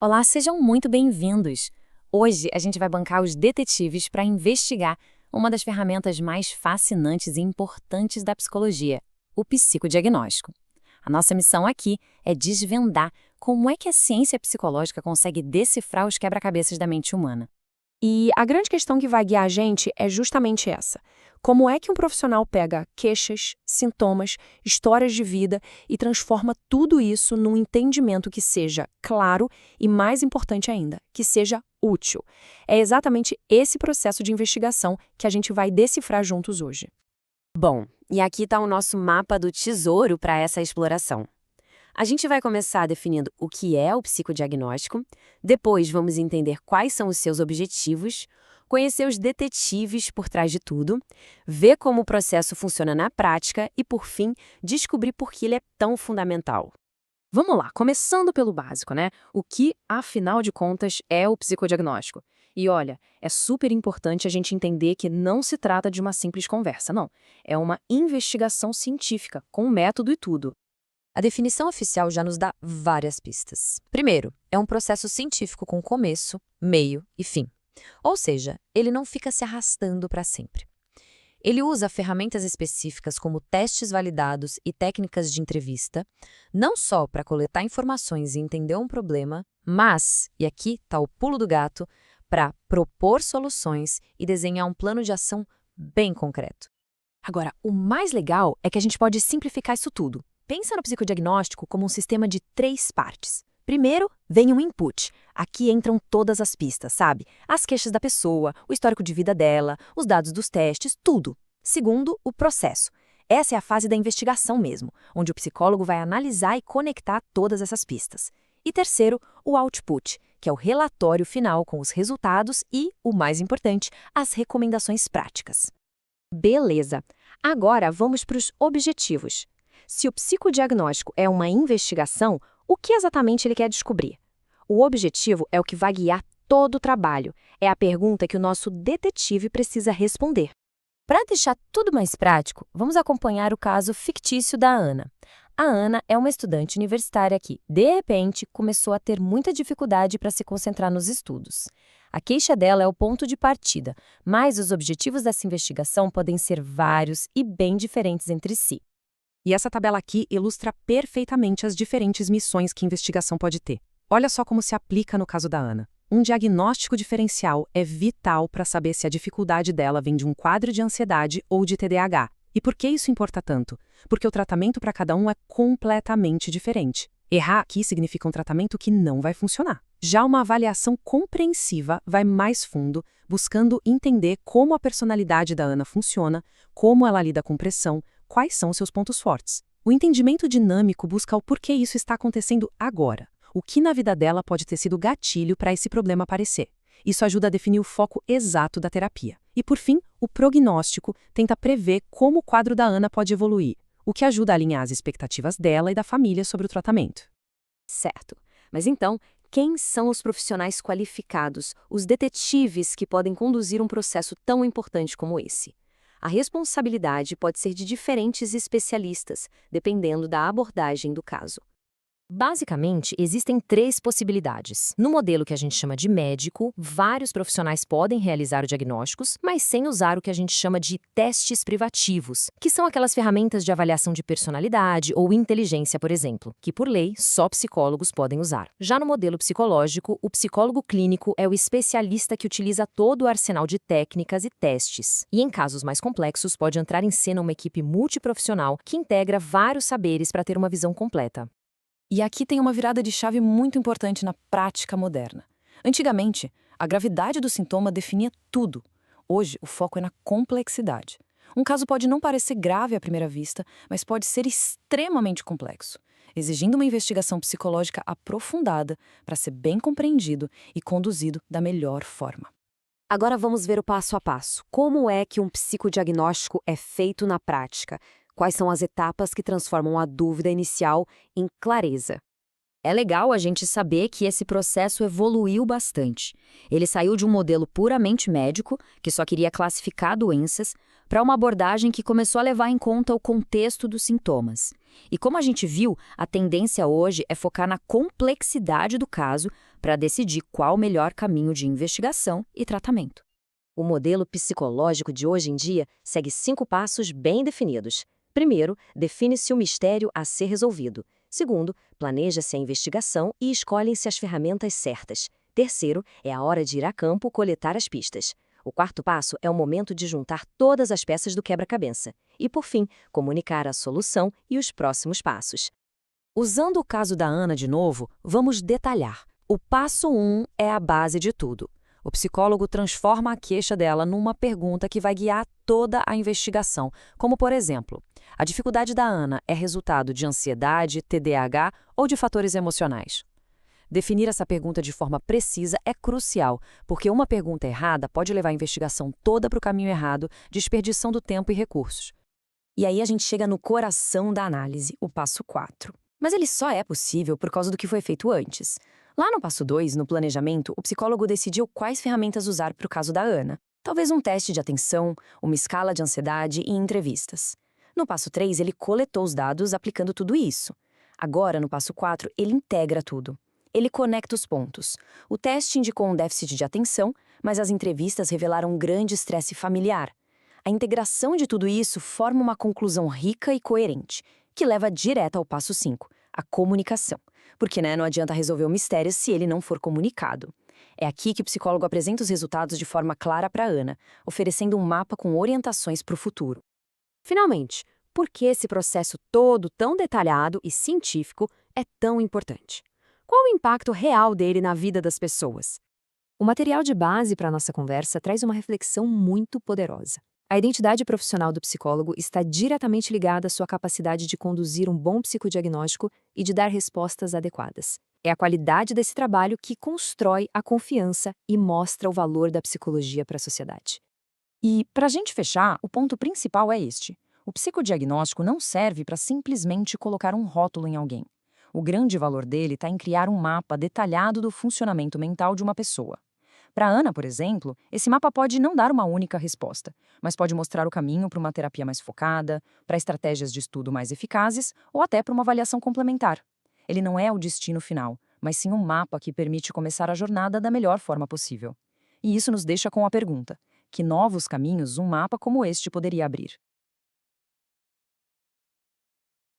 Olá, sejam muito bem-vindos! Hoje a gente vai bancar os detetives para investigar uma das ferramentas mais fascinantes e importantes da psicologia, o psicodiagnóstico. A nossa missão aqui é desvendar como é que a ciência psicológica consegue decifrar os quebra-cabeças da mente humana. E a grande questão que vai guiar a gente é justamente essa. Como é que um profissional pega queixas, sintomas, histórias de vida e transforma tudo isso num entendimento que seja claro e, mais importante ainda, que seja útil? É exatamente esse processo de investigação que a gente vai decifrar juntos hoje. Bom, e aqui está o nosso mapa do tesouro para essa exploração. A gente vai começar definindo o que é o psicodiagnóstico, depois vamos entender quais são os seus objetivos, conhecer os detetives por trás de tudo, ver como o processo funciona na prática e, por fim, descobrir por que ele é tão fundamental. Vamos lá, começando pelo básico, né? O que, afinal de contas, é o psicodiagnóstico? E olha, é super importante a gente entender que não se trata de uma simples conversa, não. É uma investigação científica, com método e tudo. A definição oficial já nos dá várias pistas. Primeiro, é um processo científico com começo, meio e fim. Ou seja, ele não fica se arrastando para sempre. Ele usa ferramentas específicas como testes validados e técnicas de entrevista, não só para coletar informações e entender um problema, mas, e aqui está o pulo do gato, para propor soluções e desenhar um plano de ação bem concreto. Agora, o mais legal é que a gente pode simplificar isso tudo. Pensa no psicodiagnóstico como um sistema de 3 partes. Primeiro, vem um input. Aqui entram todas as pistas, sabe? As queixas da pessoa, o histórico de vida dela, os dados dos testes, tudo. Segundo, o processo. Essa é a fase da investigação mesmo, onde o psicólogo vai analisar e conectar todas essas pistas. E terceiro, o output, que é o relatório final com os resultados e, o mais importante, as recomendações práticas. Beleza. Agora vamos para os objetivos. Se o psicodiagnóstico é uma investigação, o que exatamente ele quer descobrir? O objetivo é o que vai guiar todo o trabalho. É a pergunta que o nosso detetive precisa responder. Para deixar tudo mais prático, vamos acompanhar o caso fictício da Ana. A Ana é uma estudante universitária que, de repente, começou a ter muita dificuldade para se concentrar nos estudos. A queixa dela é o ponto de partida, mas os objetivos dessa investigação podem ser vários e bem diferentes entre si. E essa tabela aqui ilustra perfeitamente as diferentes missões que a investigação pode ter. Olha só como se aplica no caso da Ana. Um diagnóstico diferencial é vital para saber se a dificuldade dela vem de um quadro de ansiedade ou de TDAH. E por que isso importa tanto? Porque o tratamento para cada um é completamente diferente. Errar aqui significa um tratamento que não vai funcionar. Já uma avaliação compreensiva vai mais fundo, buscando entender como a personalidade da Ana funciona, como ela lida com pressão, quais são seus pontos fortes. O entendimento dinâmico busca o porquê isso está acontecendo agora. O que na vida dela pode ter sido gatilho para esse problema aparecer. Isso ajuda a definir o foco exato da terapia. E, por fim, o prognóstico tenta prever como o quadro da Ana pode evoluir, o que ajuda a alinhar as expectativas dela e da família sobre o tratamento. Certo. Mas então, quem são os profissionais qualificados, os detetives que podem conduzir um processo tão importante como esse? A responsabilidade pode ser de diferentes especialistas, dependendo da abordagem do caso. Basicamente, existem 3 possibilidades. No modelo que a gente chama de médico, vários profissionais podem realizar diagnósticos, mas sem usar o que a gente chama de testes privativos, que são aquelas ferramentas de avaliação de personalidade ou inteligência, por exemplo, que por lei só psicólogos podem usar. Já no modelo psicológico, o psicólogo clínico é o especialista que utiliza todo o arsenal de técnicas e testes. E em casos mais complexos, pode entrar em cena uma equipe multiprofissional que integra vários saberes para ter uma visão completa. E aqui tem uma virada de chave muito importante na prática moderna. Antigamente, a gravidade do sintoma definia tudo. Hoje, o foco é na complexidade. Um caso pode não parecer grave à primeira vista, mas pode ser extremamente complexo, exigindo uma investigação psicológica aprofundada para ser bem compreendido e conduzido da melhor forma. Agora vamos ver o passo a passo. Como é que um psicodiagnóstico é feito na prática? Quais são as etapas que transformam a dúvida inicial em clareza? É legal a gente saber que esse processo evoluiu bastante. Ele saiu de um modelo puramente médico, que só queria classificar doenças, para uma abordagem que começou a levar em conta o contexto dos sintomas. E como a gente viu, a tendência hoje é focar na complexidade do caso para decidir qual o melhor caminho de investigação e tratamento. O modelo psicológico de hoje em dia segue 5 passos bem definidos. Primeiro, define-se o mistério a ser resolvido. Segundo, planeja-se a investigação e escolhem-se as ferramentas certas. Terceiro, é a hora de ir a campo coletar as pistas. O quarto passo é o momento de juntar todas as peças do quebra-cabeça. E, por fim, comunicar a solução e os próximos passos. Usando o caso da Ana de novo, vamos detalhar. O passo 1 é a base de tudo. O psicólogo transforma a queixa dela numa pergunta que vai guiar toda a investigação, como, por exemplo, a dificuldade da Ana é resultado de ansiedade, TDAH ou de fatores emocionais? Definir essa pergunta de forma precisa é crucial, porque uma pergunta errada pode levar a investigação toda para o caminho errado, desperdiçando tempo e recursos. E aí a gente chega no coração da análise, o passo 4. Mas ele só é possível por causa do que foi feito antes. Lá no passo 2, no planejamento, o psicólogo decidiu quais ferramentas usar para o caso da Ana. Talvez um teste de atenção, uma escala de ansiedade e entrevistas. No passo 3, ele coletou os dados aplicando tudo isso. Agora, no passo 4, ele integra tudo. Ele conecta os pontos. O teste indicou um déficit de atenção, mas as entrevistas revelaram um grande estresse familiar. A integração de tudo isso forma uma conclusão rica e coerente, que leva direto ao passo 5, a comunicação. Porque não adianta resolver o mistério se ele não for comunicado. É aqui que o psicólogo apresenta os resultados de forma clara para Ana, oferecendo um mapa com orientações para o futuro. Finalmente, por que esse processo todo tão detalhado e científico é tão importante? Qual o impacto real dele na vida das pessoas? O material de base para a nossa conversa traz uma reflexão muito poderosa. A identidade profissional do psicólogo está diretamente ligada à sua capacidade de conduzir um bom psicodiagnóstico e de dar respostas adequadas. É a qualidade desse trabalho que constrói a confiança e mostra o valor da psicologia para a sociedade. E, para a gente fechar, o ponto principal é este. O psicodiagnóstico não serve para simplesmente colocar um rótulo em alguém. O grande valor dele está em criar um mapa detalhado do funcionamento mental de uma pessoa. Para Ana, por exemplo, esse mapa pode não dar uma única resposta, mas pode mostrar o caminho para uma terapia mais focada, para estratégias de estudo mais eficazes ou até para uma avaliação complementar. Ele não é o destino final, mas sim um mapa que permite começar a jornada da melhor forma possível. E isso nos deixa com a pergunta: que novos caminhos um mapa como este poderia abrir?